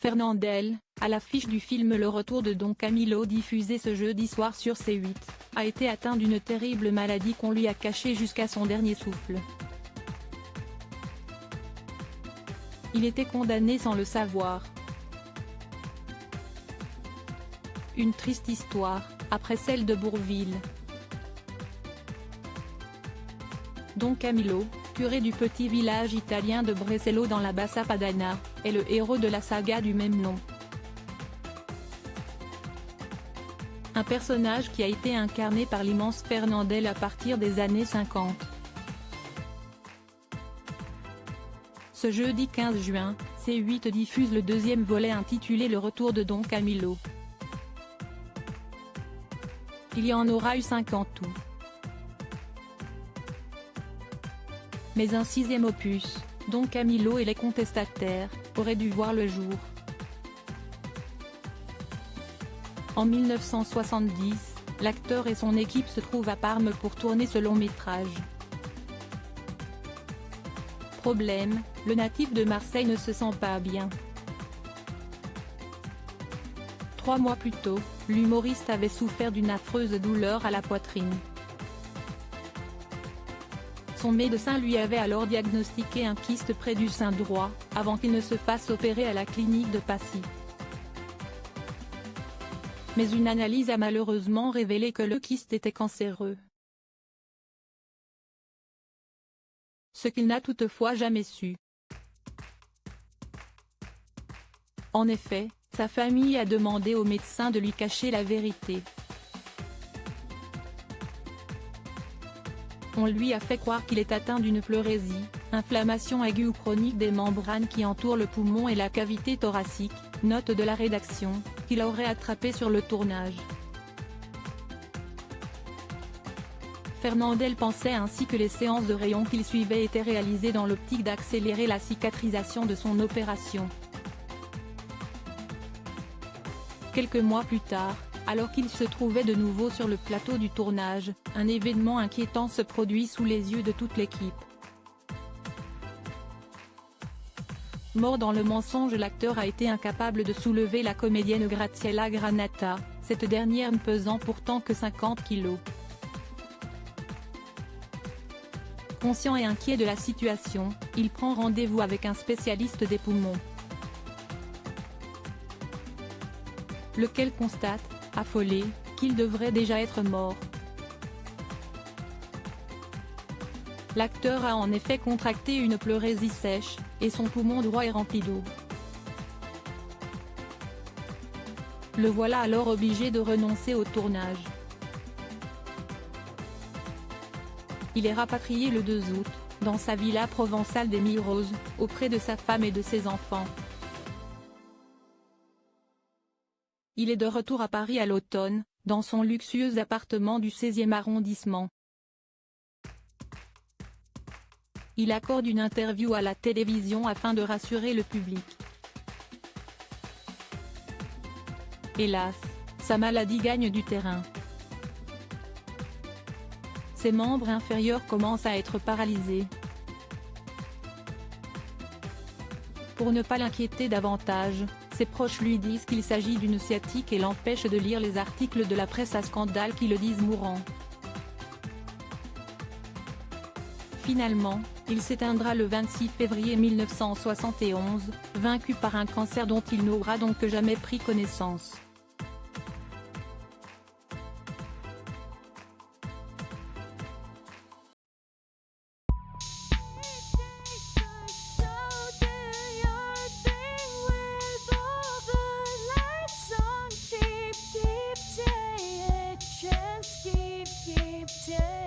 Fernandel, à l'affiche du film Le Retour de Don Camillo diffusé ce jeudi soir sur C8, a été atteint d'une terrible maladie qu'on lui a cachée jusqu'à son dernier souffle. Il était condamné sans le savoir. Une triste histoire, après celle de Bourvil. Don Camillo, curé du petit village italien de Brescello dans la Bassa Padana, est le héros de la saga du même nom. Un personnage qui a été incarné par l'immense Fernandel à partir des années 50. Ce jeudi 15 juin, C8 diffuse le deuxième volet intitulé Le Retour de Don Camillo. Il y en aura eu 5 en tout. Mais un sixième opus, Don Camillo et les contestataires, aurait dû voir le jour. En 1970, l'acteur et son équipe se trouvent à Parme pour tourner ce long métrage. Problème, le natif de Marseille ne se sent pas bien. 3 mois plus tôt, l'humoriste avait souffert d'une affreuse douleur à la poitrine. Son médecin lui avait alors diagnostiqué un kyste près du sein droit, avant qu'il ne se fasse opérer à la clinique de Passy. Mais une analyse a malheureusement révélé que le kyste était cancéreux. Ce qu'il n'a toutefois jamais su. En effet, sa famille a demandé au médecin de lui cacher la vérité. On lui a fait croire qu'il est atteint d'une pleurésie, inflammation aiguë ou chronique des membranes qui entourent le poumon et la cavité thoracique, note de la rédaction, qu'il aurait attrapé sur le tournage. Fernandel pensait ainsi que les séances de rayons qu'il suivait étaient réalisées dans l'optique d'accélérer la cicatrisation de son opération. Quelques mois plus tard, alors qu'il se trouvait de nouveau sur le plateau du tournage, un événement inquiétant se produit sous les yeux de toute l'équipe. Mort dans le mensonge, l'acteur a été incapable de soulever la comédienne Graziella Granata, cette dernière ne pesant pourtant que 50 kilos. Conscient et inquiet de la situation, il prend rendez-vous avec un spécialiste des poumons. Lequel constate, affolé, qu'il devrait déjà être mort. L'acteur a en effet contracté une pleurésie sèche, et son poumon droit est rempli d'eau. Le voilà alors obligé de renoncer au tournage. Il est rapatrié le 2 août, dans sa villa provençale des Mille Roses, auprès de sa femme et de ses enfants. Il est de retour à Paris à l'automne, dans son luxueux appartement du 16e arrondissement. Il accorde une interview à la télévision afin de rassurer le public. Hélas, sa maladie gagne du terrain. Ses membres inférieurs commencent à être paralysés. Pour ne pas l'inquiéter davantage, ses proches lui disent qu'il s'agit d'une sciatique et l'empêchent de lire les articles de la presse à scandale qui le disent mourant. Finalement, il s'éteindra le 26 février 1971, vaincu par un cancer dont il n'aura donc que jamais pris connaissance. Keep